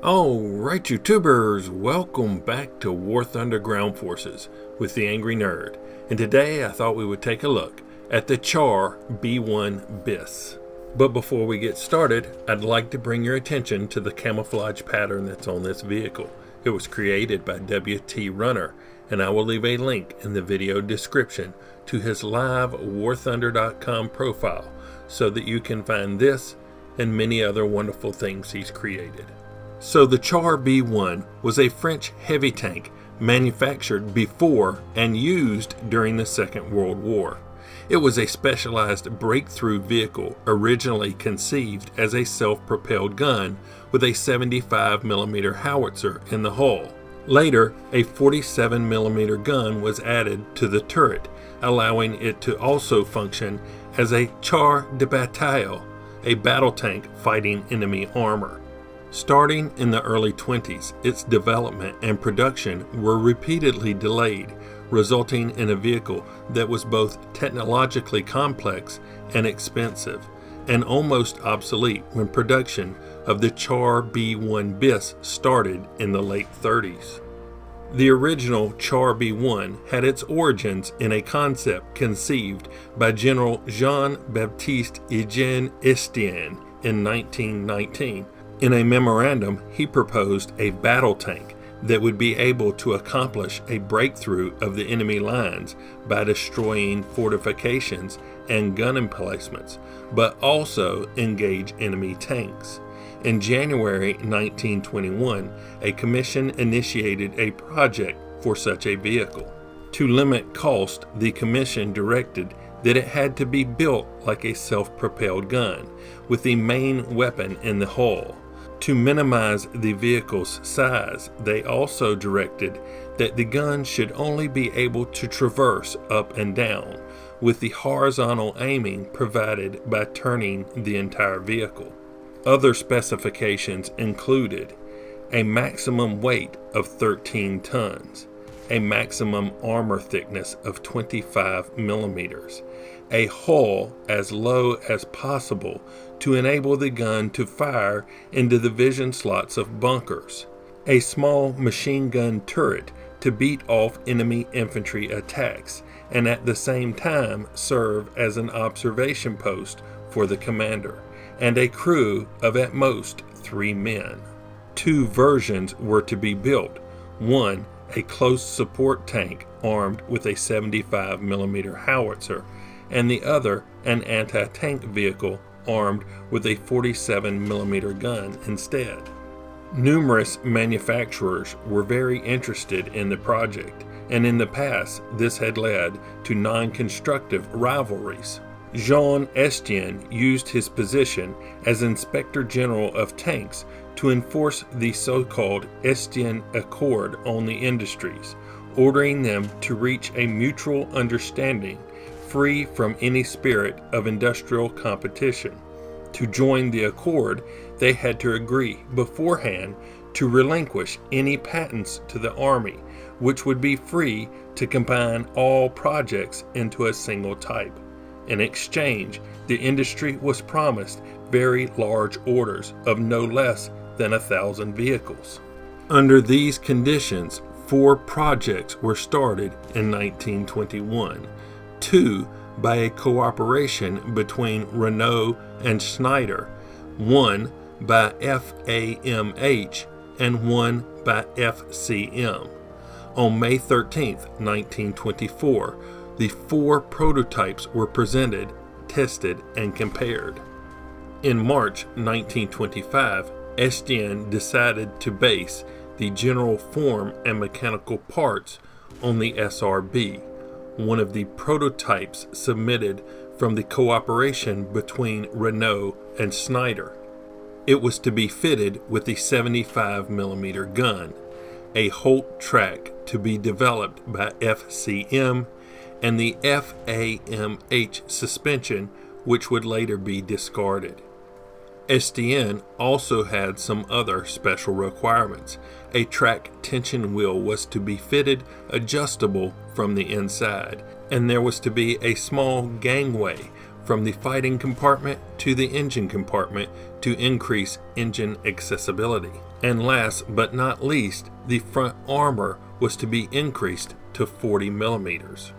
Alright YouTubers, welcome back to War Thunder Ground Forces with the Angry Nerd, and today I thought we would take a look at the Char B1 BIS. But before we get started, I'd like to bring your attention to the camouflage pattern that's on this vehicle. It was created by WT Runner, and I will leave a link in the video description to his live warthunder.com profile so that you can find this and many other wonderful things he's created. So the Char B1 was a French heavy tank manufactured before and used during the Second World War. It was a specialized breakthrough vehicle originally conceived as a self-propelled gun with a 75mm howitzer in the hull. Later, a 47mm gun was added to the turret, allowing it to also function as a char de bataille, a battle tank fighting enemy armor. Starting in the early 20s, its development and production were repeatedly delayed, resulting in a vehicle that was both technologically complex and expensive, and almost obsolete when production of the Char B1 BIS started in the late 30s. The original Char B1 had its origins in a concept conceived by General Jean-Baptiste Eugène Estienne in 1919. In a memorandum, he proposed a battle tank that would be able to accomplish a breakthrough of the enemy lines by destroying fortifications and gun emplacements, but also engage enemy tanks. In January 1921, a commission initiated a project for such a vehicle. To limit cost, the commission directed that it had to be built like a self-propelled gun, with the main weapon in the hull. To minimize the vehicle's size, they also directed that the gun should only be able to traverse up and down, with the horizontal aiming provided by turning the entire vehicle. Other specifications included a maximum weight of 13 tons, a maximum armor thickness of 25mm, a hull as low as possible to enable the gun to fire into the vision slots of bunkers, a small machine gun turret to beat off enemy infantry attacks and at the same time serve as an observation post for the commander, and a crew of at most 3 men. 2 versions were to be built, one a close support tank armed with a 75mm howitzer, and the other an anti-tank vehicle armed with a 47mm gun instead. Numerous manufacturers were very interested in the project, and in the past this had led to non-constructive rivalries. Jean Estienne used his position as Inspector General of Tanks to enforce the so-called Estienne Accord on the industries, ordering them to reach a mutual understanding free from any spirit of industrial competition. To join the accord, they had to agree beforehand to relinquish any patents to the Army, which would be free to combine all projects into a single type. In exchange, the industry was promised very large orders of no less than 1,000 vehicles. Under these conditions, 4 projects were started in 1921. 2 by a cooperation between Renault and Schneider, 1 by FAMH, and 1 by FCM. On May 13, 1924, the 4 prototypes were presented, tested, and compared. In March 1925, Estienne decided to base the general form and mechanical parts on the SRB, one of the prototypes submitted from the cooperation between Renault and Schneider. It was to be fitted with the 75mm gun, a Holt track to be developed by FCM, and the FAMH suspension, which would later be discarded. Estienne also had some other special requirements. A track tension wheel was to be fitted adjustable from the inside, and there was to be a small gangway from the fighting compartment to the engine compartment to increase engine accessibility. And last but not least, the front armor was to be increased to 40 millimeters.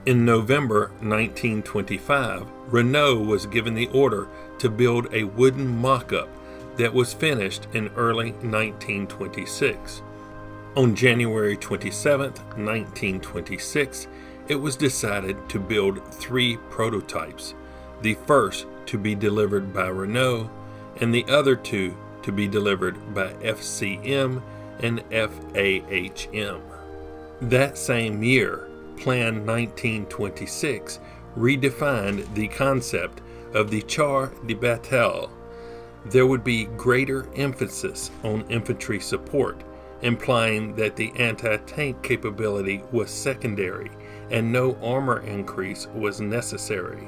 In November 1925, Renault was given the order to build a wooden mock-up that was finished in early 1926. On January 27, 1926, it was decided to build 3 prototypes, the first to be delivered by Renault and the other 2 to be delivered by FCM and FAHM. That same year, Plan 1926 redefined the concept of the Char B1. There would be greater emphasis on infantry support, implying that the anti-tank capability was secondary and no armor increase was necessary.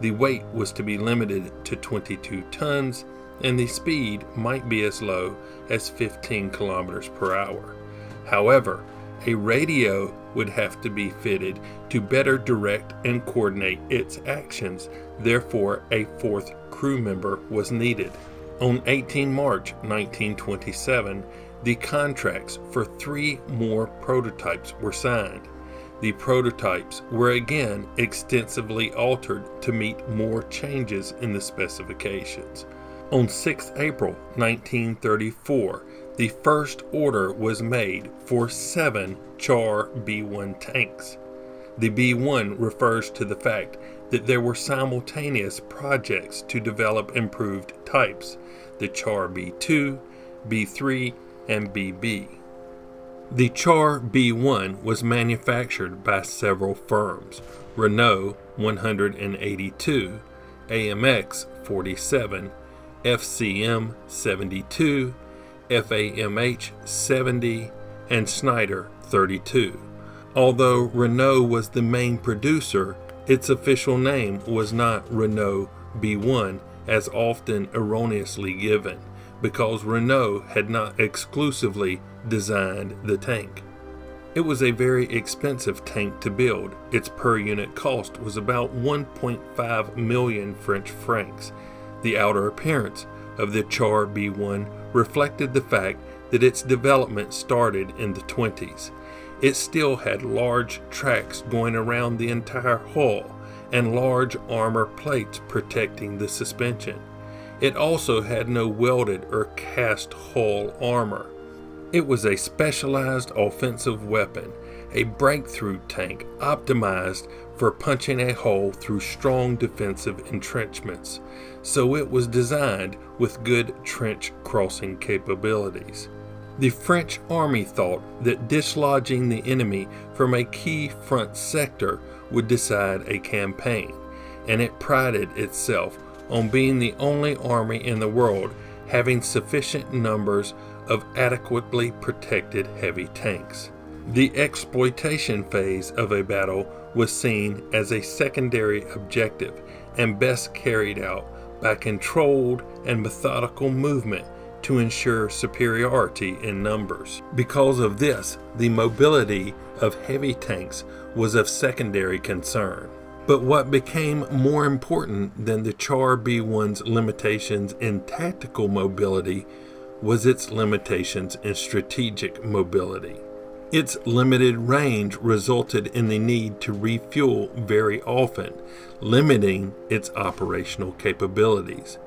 The weight was to be limited to 22 tons and the speed might be as low as 15 kilometers per hour. However, a radio would have to be fitted to better direct and coordinate its actions. Therefore, a 4th crew member was needed. On 18 March 1927, the contracts for 3 more prototypes were signed. The prototypes were again extensively altered to meet more changes in the specifications. On 6 April 1934, the first order was made for 7 Char B1 tanks. The B1 refers to the fact that there were simultaneous projects to develop improved types, the Char B2, B3, and BB. The Char B1 was manufactured by several firms: Renault 182, AMX 47, FCM 72, FAMH 70, and Schneider 32. Although Renault was the main producer, its official name was not Renault B1 as often erroneously given, because Renault had not exclusively designed the tank. It was a very expensive tank to build. Its per unit cost was about 1.5 million French francs. The outer appearance of the Char B1 reflected the fact that its development started in the 20s. It still had large tracks going around the entire hull and large armor plates protecting the suspension. It also had no welded or cast hull armor. It was a specialized offensive weapon, a breakthrough tank optimized for punching a hole through strong defensive entrenchments, so it was designed with good trench crossing capabilities. The French army thought that dislodging the enemy from a key front sector would decide a campaign, and it prided itself on being the only army in the world having sufficient numbers of adequately protected heavy tanks. The exploitation phase of a battle was seen as a secondary objective and best carried out by controlled and methodical movement to ensure superiority in numbers. Because of this, the mobility of heavy tanks was of secondary concern. But what became more important than the Char B1's limitations in tactical mobility was its limitations in strategic mobility. Its limited range resulted in the need to refuel very often, limiting its operational capabilities.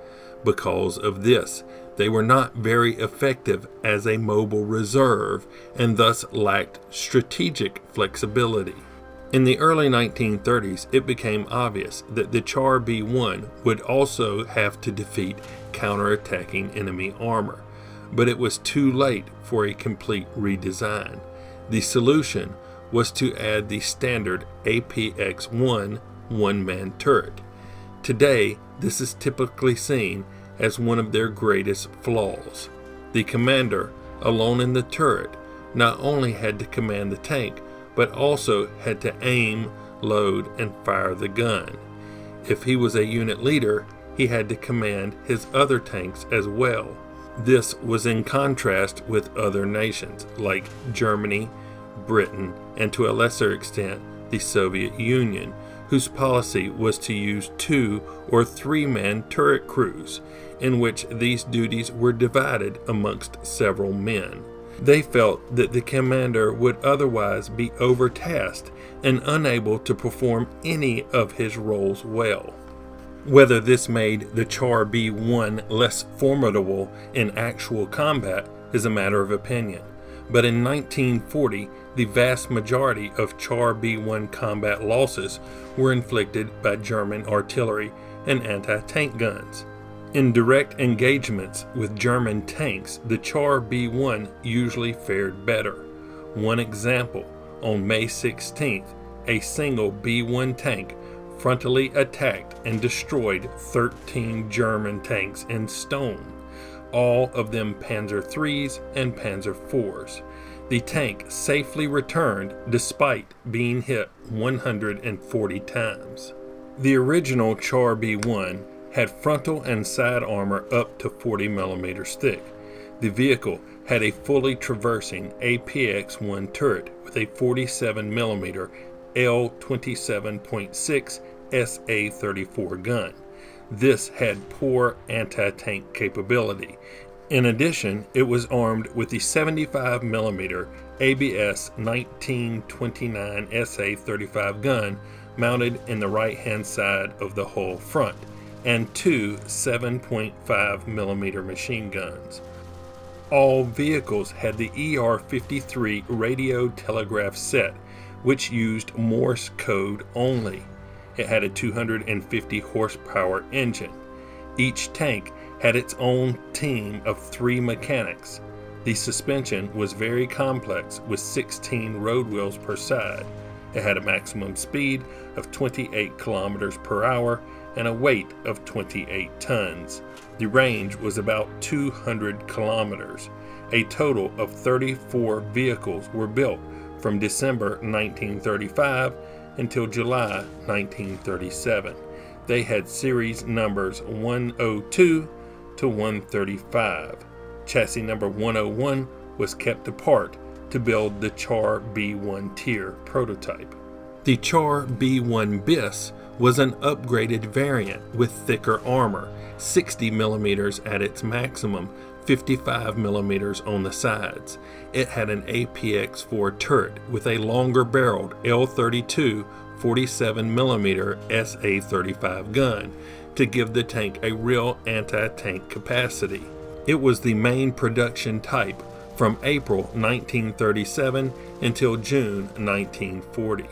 Because of this, they were not very effective as a mobile reserve and thus lacked strategic flexibility. In the early 1930s, it became obvious that the Char B1 would also have to defeat counterattacking enemy armor, but it was too late for a complete redesign. The solution was to add the standard APX-1 one-man turret. Today, this is typically seen as one of their greatest flaws. The commander, alone in the turret, not only had to command the tank, but also had to aim, load, and fire the gun. If he was a unit leader, he had to command his other tanks as well. This was in contrast with other nations like Germany, Britain, and to a lesser extent the Soviet Union, whose policy was to use 2 or 3-man turret crews, in which these duties were divided amongst several men. They felt that the commander would otherwise be overtasked and unable to perform any of his roles well. Whether this made the Char B1 less formidable in actual combat is a matter of opinion, but in 1940 the vast majority of Char B1 combat losses were inflicted by German artillery and anti-tank guns. In direct engagements with German tanks, the Char B1 usually fared better. One example, on May 16th, a single B1 tank frontally attacked and destroyed 13 German tanks in stone, all of them Panzer IIIs and Panzer IVs. The tank safely returned despite being hit 140 times. The original Char B1 had frontal and side armor up to 40 millimeters thick. The vehicle had a fully traversing APX-1 turret with a 47 millimeter L27.6 SA-34 gun. This had poor anti-tank capability. In addition, it was armed with the 75 millimeter ABS 1929 SA-35 gun mounted in the right-hand side of the hull front, and 2 7.5 millimeter machine guns. All vehicles had the ER-53 radio telegraph set, which used Morse code only. It had a 250 horsepower engine. Each tank had its own team of 3 mechanics. The suspension was very complex with 16 road wheels per side. It had a maximum speed of 28 kilometers per hour and a weight of 28 tons. The range was about 200 kilometers. A total of 34 vehicles were built from December 1935 until July 1937. They had series numbers 102 to 135. Chassis number 101 was kept apart to build the Char B1 tier prototype. The Char B1 bis was an upgraded variant with thicker armor, 60 millimeters at its maximum, 55 millimeters on the sides. It had an APX-4 turret with a longer barreled L32 47 millimeter SA-35 gun to give the tank a real anti-tank capacity. It was the main production type from April 1937 until June 1940.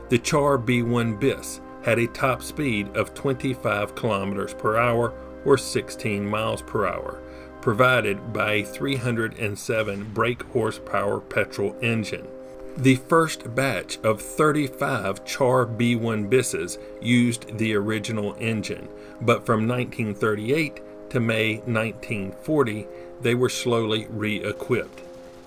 The Char B1 bis had a top speed of 25 kilometers per hour or 16 miles per hour, provided by a 307 brake horsepower petrol engine. The first batch of 35 Char B1 bises used the original engine, but from 1938 to May 1940, they were slowly re-equipped.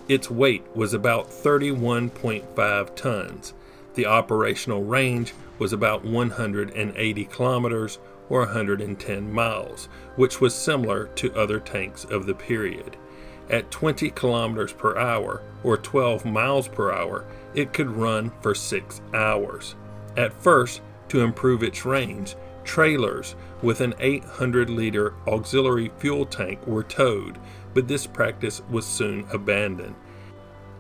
Its weight was about 31.5 tons. The operational range was about 180 kilometers or 110 miles, which was similar to other tanks of the period. At 20 kilometers per hour or 12 miles per hour, it could run for 6 hours. At first, to improve its range, trailers with an 800-liter auxiliary fuel tank were towed, but this practice was soon abandoned.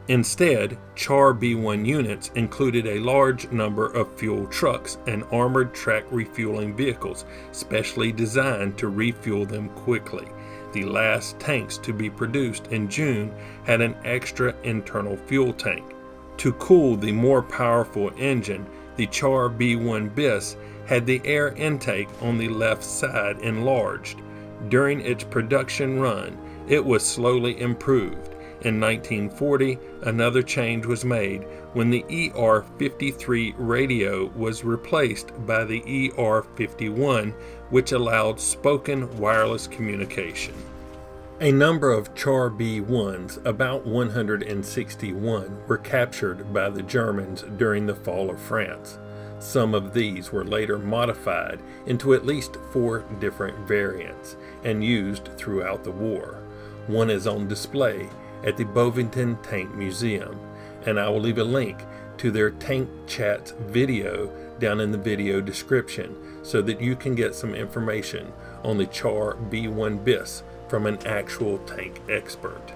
Instead, Char B1 units included a large number of fuel trucks and armored track refueling vehicles, specially designed to refuel them quickly. The last tanks to be produced in June had an extra internal fuel tank. To cool the more powerful engine, the Char B1 bis had the air intake on the left side enlarged. During its production run, it was slowly improved. In 1940, another change was made when the ER-53 radio was replaced by the ER-51, which allowed spoken wireless communication. A number of Char B1s, about 161, were captured by the Germans during the fall of France. Some of these were later modified into at least 4 different variants and used throughout the war. One is on display at the Bovington Tank Museum, and I will leave a link to their Tank Chats video down in the video description so that you can get some information on the Char B1 BIS from an actual tank expert.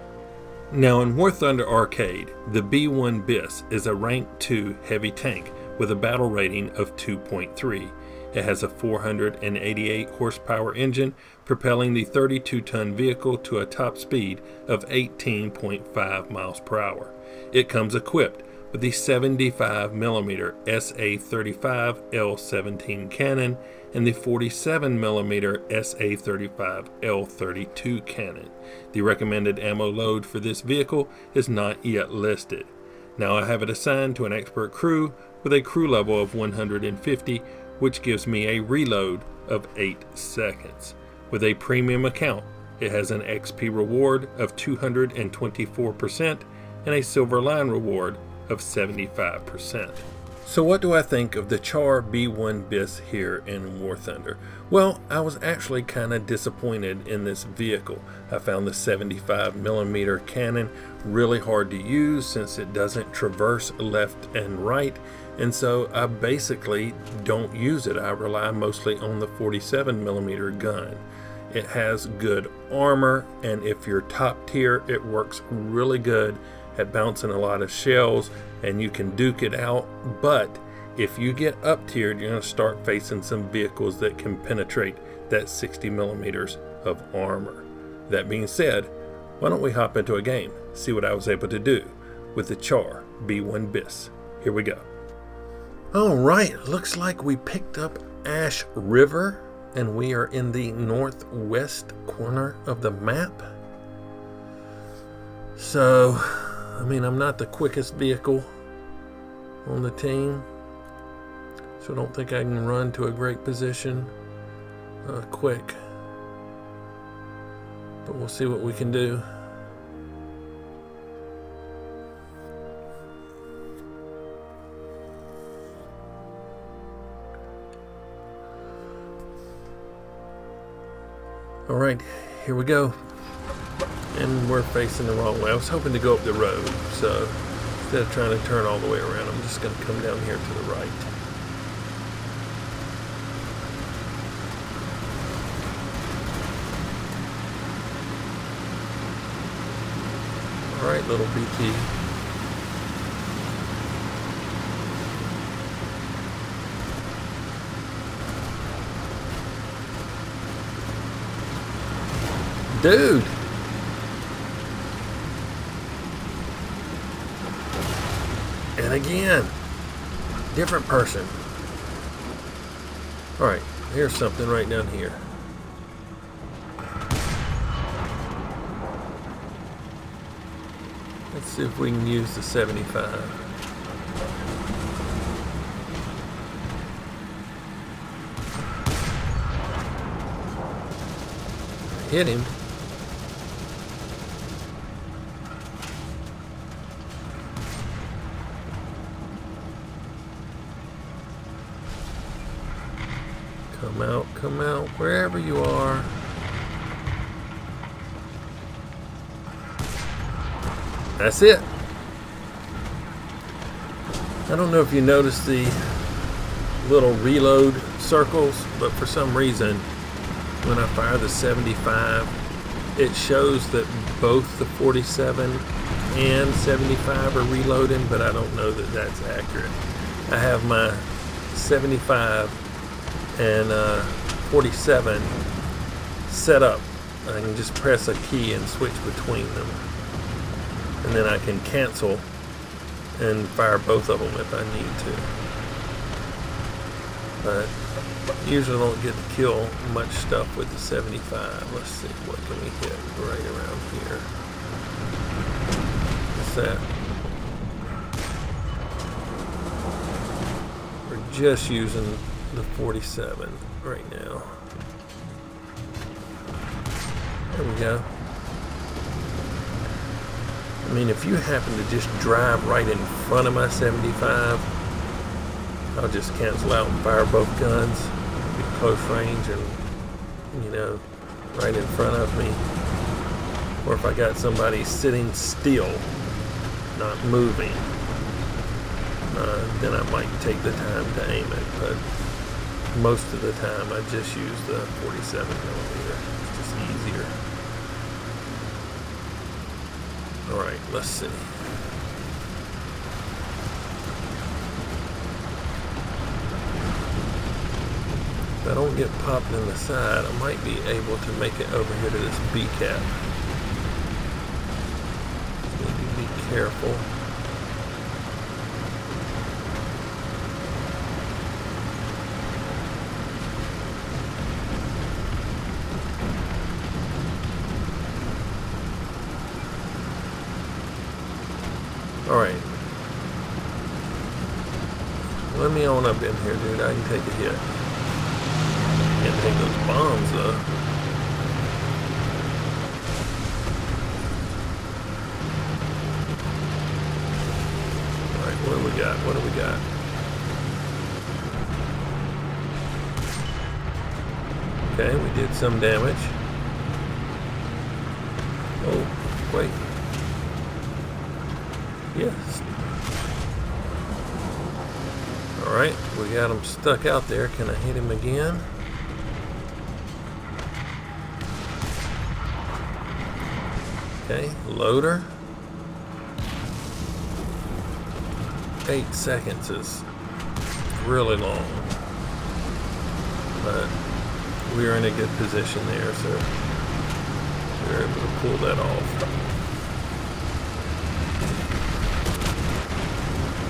Now in War Thunder Arcade, the B1 BIS is a rank 2 heavy tank with a battle rating of 2.3. It has a 488 horsepower engine propelling the 32-ton vehicle to a top speed of 18.5 miles per hour. It comes equipped with the 75mm SA-35 L17 cannon and the 47mm SA-35 L32 cannon. The recommended ammo load for this vehicle is not yet listed. Now I have it assigned to an expert crew with a crew level of 150, which gives me a reload of 8 seconds. With a premium account, it has an XP reward of 224% and a silver line reward of 75%. So what do I think of the Char B1 BIS here in War Thunder? Well, I was actually kind of disappointed in this vehicle. I found the 75mm cannon really hard to use since it doesn't traverse left and right, and so I basically don't use it. I rely mostly on the 47mm gun. It has good armor, and if you're top tier, it works really good at bouncing a lot of shells and you can duke it out. But if you get up tiered, you're going to start facing some vehicles that can penetrate that 60mm of armor. That being said, why don't we hop into a game, see what I was able to do with the Char B1 BIS. Here we go. Alright, looks like we picked up Ash River and we are in the northwest corner of the map. So, I mean, I'm not the quickest vehicle on the team, so I don't think I can run to a great position quick. But we'll see what we can do. All right, here we go. And we're facing the wrong way. I was hoping to go up the road, so instead of trying to turn all the way around, I'm just going to come down here to the right. All right, little BT. Dude! And again, different person. All right, here's something right down here. Let's see if we can use the 75. Hit him. Come out, wherever you are. That's it. I don't know if you noticed the little reload circles, but for some reason, when I fire the 75, it shows that both the 47 and 75 are reloading, but I don't know that that's accurate. I have my 75 and 47 set up. I can just press a key and switch between them, and then I can cancel and fire both of them if I need to. But usually don't get to kill much stuff with the 75. Let's see, what can we hit right around here? What's that? We're just using the 47 right now. There we go. I mean, if you happen to just drive right in front of my 75, I'll just cancel out and fire both guns, be close range and, you know, right in front of me. Or if I got somebody sitting still, not moving, then I might take the time to aim it, but most of the time I just use the 47mm. It's just easier. Alright, let's see. If I don't get popped in the side, I might be able to make it over here to this B cap. Need to be careful. Alright. Let me on up in here, dude. I can take a hit. Can't take those bombs, though. Alright, what do we got? What do we got? Okay, we did some damage. Oh, wait. Yes. Alright, we got him stuck out there. Can I hit him again? Okay, loader. 8 seconds is really long. But we are in a good position there, so we were able to pull that off.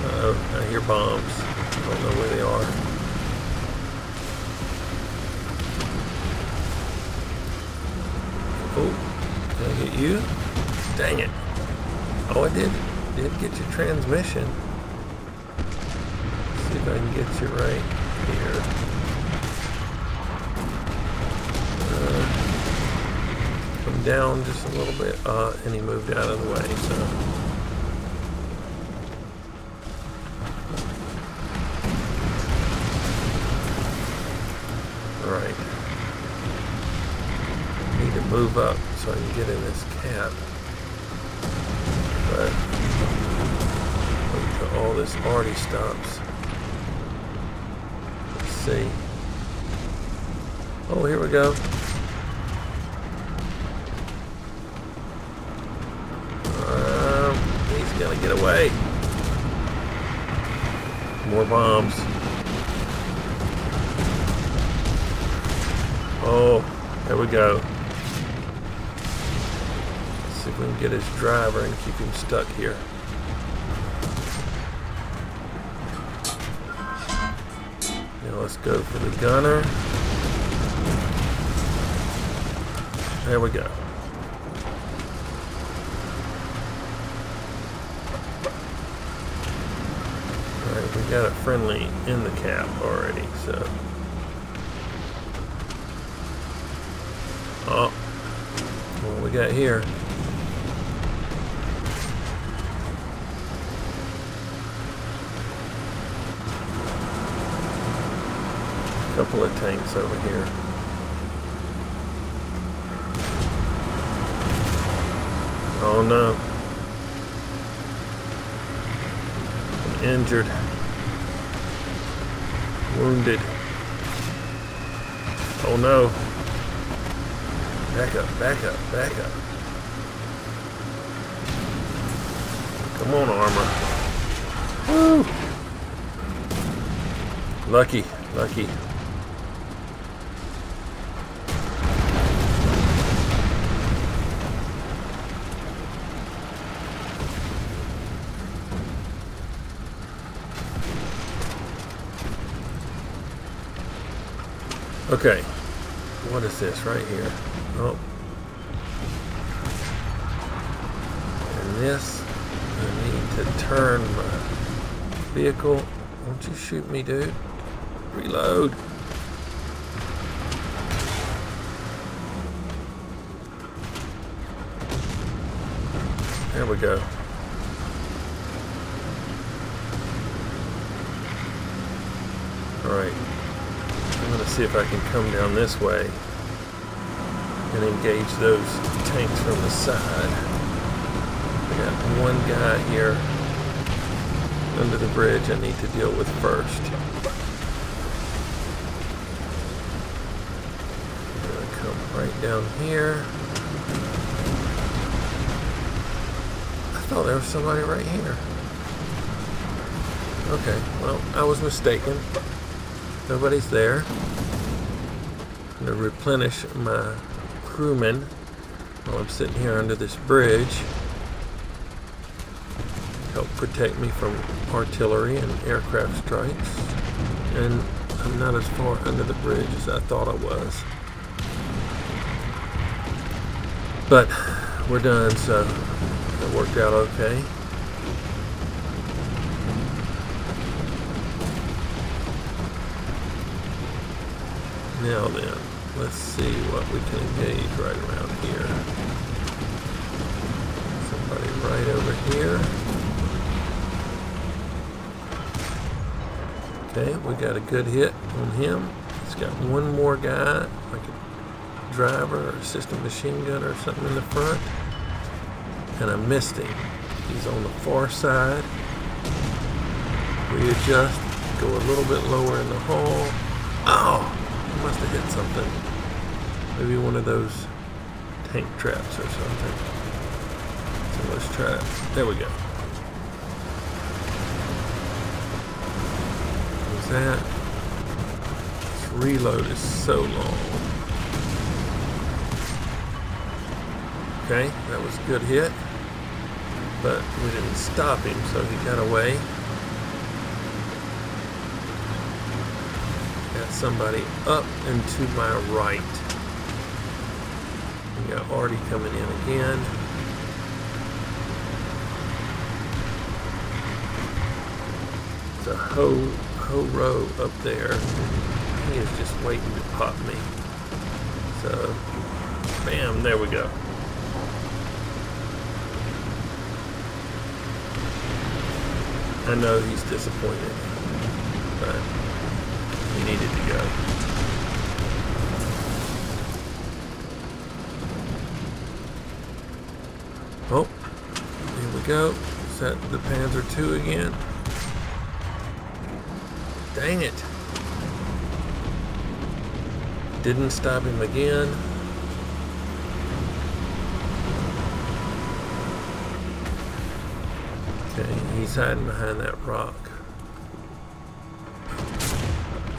Uh-oh, I hear bombs. I don't know where they are. Oh, can I get you? Dang it. Oh, I did get your transmission. Let's see if I can get you right here. Come down just a little bit. And he moved out of the way, so. Alright. Need to move up so I can get in this cap. But wait till all this already stops. Let's see. Oh, here we go. He's gonna get away. More bombs. Oh, there we go. Let's see if we can get his driver and keep him stuck here. Now let's go for the gunner. There we go. Alright, we got a friendly in the cap already, so. Oh, what we got here? A couple of tanks over here. Oh no. I'm injured. Wounded. Oh no. Back up, back up, back up. Come on, armor. Woo! Lucky, lucky. Okay, what is this right here? Oh. And this, I need to turn my vehicle. Won't you shoot me, dude? Reload. There we go. Alright. I'm going to see if I can come down this way and engage those tanks from the side. I got one guy here. under the bridge I need to deal with first. I'm going to come right down here. I thought there was somebody right here. Okay, well, I was mistaken. Nobody's there. I'm going to replenish my crewmen while I'm sitting here under this bridge. Help protect me from artillery and aircraft strikes. And I'm not as far under the bridge as I thought I was. But we're done, so it worked out okay. Now then, let's see what we can engage right around here. Somebody right over here. Okay, we got a good hit on him. He's got one more guy, like a driver or assistant machine gunner or something in the front. And I missed him. He's on the far side. Readjust, go a little bit lower in the hole. Oh! Must have hit something. Maybe one of those tank traps or something. So let's try it. There we go. What was that? This reload is so long. Okay, that was a good hit. But we didn't stop him, so he got away. Somebody up and to my right. We got Artie coming in again. It's a whole row up there. He is just waiting to pop me. So, bam, there we go. I know he's disappointed, but he needed to go. Oh, here we go. Is that the Panzer II again? Dang it. Didn't stop him again. Okay, he's hiding behind that rock.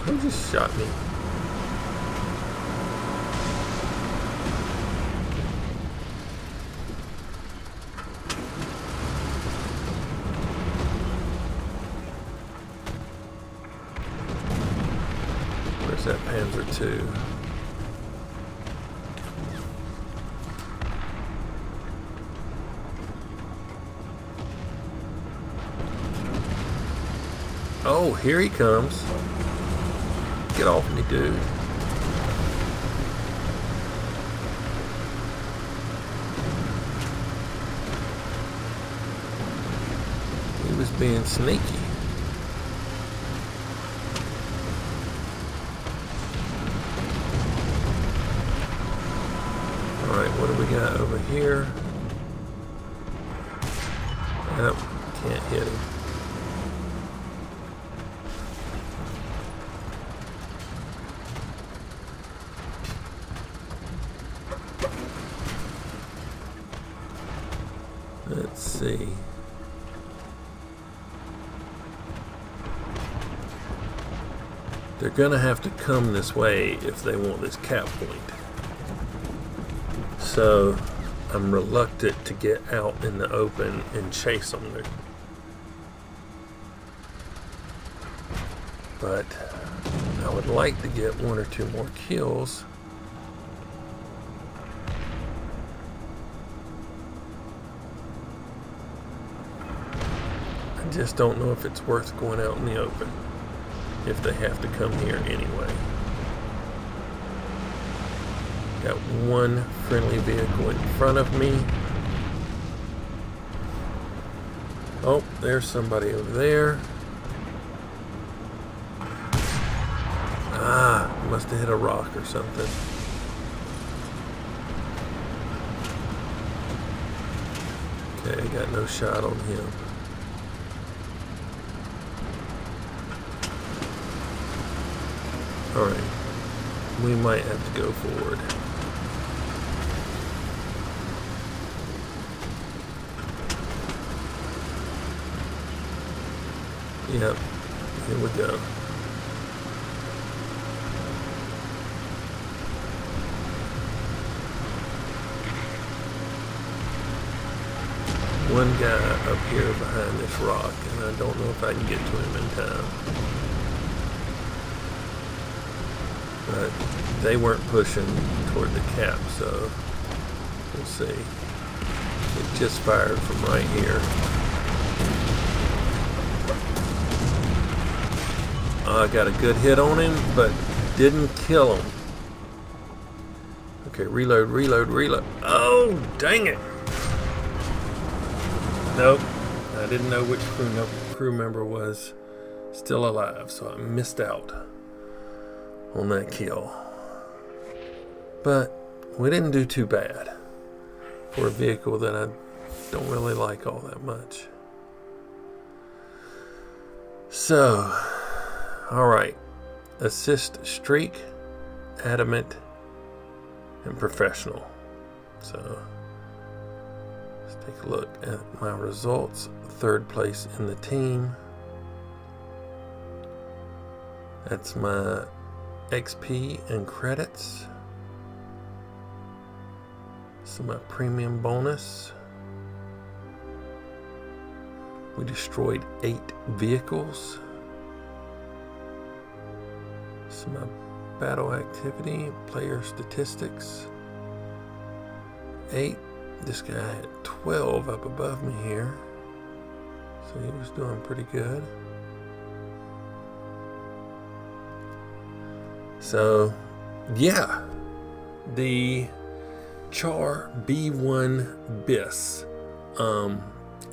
Who just shot me? Where's that Panzer II? Oh, here he comes. Get off me, dude. He was being sneaky. Alright, what do we got over here? Nope, can't hit him. Let's see. They're gonna have to come this way if they want this cap point. So I'm reluctant to get out in the open and chase them there. But I would like to get one or two more kills. I just don't know if it's worth going out in the open if they have to come here anyway. Got one friendly vehicle in front of me. Oh, there's somebody over there. Ah, must have hit a rock or something. Okay, got no shot on him. Alright, we might have to go forward. Yep, here we go. One guy up here behind this rock, and I don't know if I can get to him in time. But they weren't pushing toward the cap, so we'll see. It just fired from right here. I got a good hit on him, but didn't kill him. Okay, reload, reload, reload. Oh, dang it. Nope, I didn't know which crew member was still alive, so I missed out on that kill. But we didn't do too bad for a vehicle that I don't really like all that much. So, alright, assist, streak, adamant, and professional. So let's take a look at my results. Third place in the team. That's my XP and credits. So my premium bonus. We destroyed 8 vehicles. So my battle activity, player statistics, 8. This guy had 12 up above me here, so he was doing pretty good. So yeah, the Char B1 bis,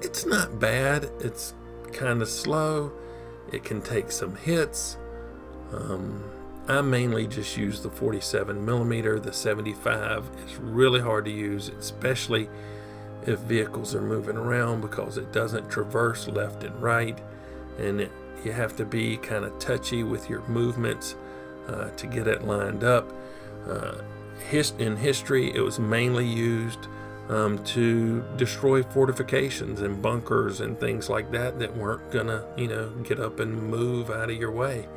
it's not bad. It's kind of slow. It can take some hits. I mainly just use the 47mm. The 75 is really hard to use, especially if vehicles are moving around, because it doesn't traverse left and right, and you have to be kind of touchy with your movements to get it lined up. In history, it was mainly used to destroy fortifications and bunkers and things like that that weren't gonna, get up and move out of your way.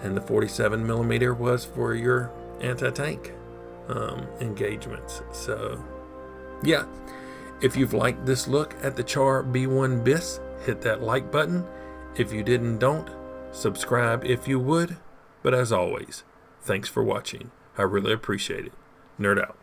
And the 47mm was for your anti-tank engagements. So yeah, if you've liked this look at the Char B1 bis, hit that like button. If you didn't, don't. Subscribe if you would. But as always, thanks for watching. I really appreciate it. Nerd out.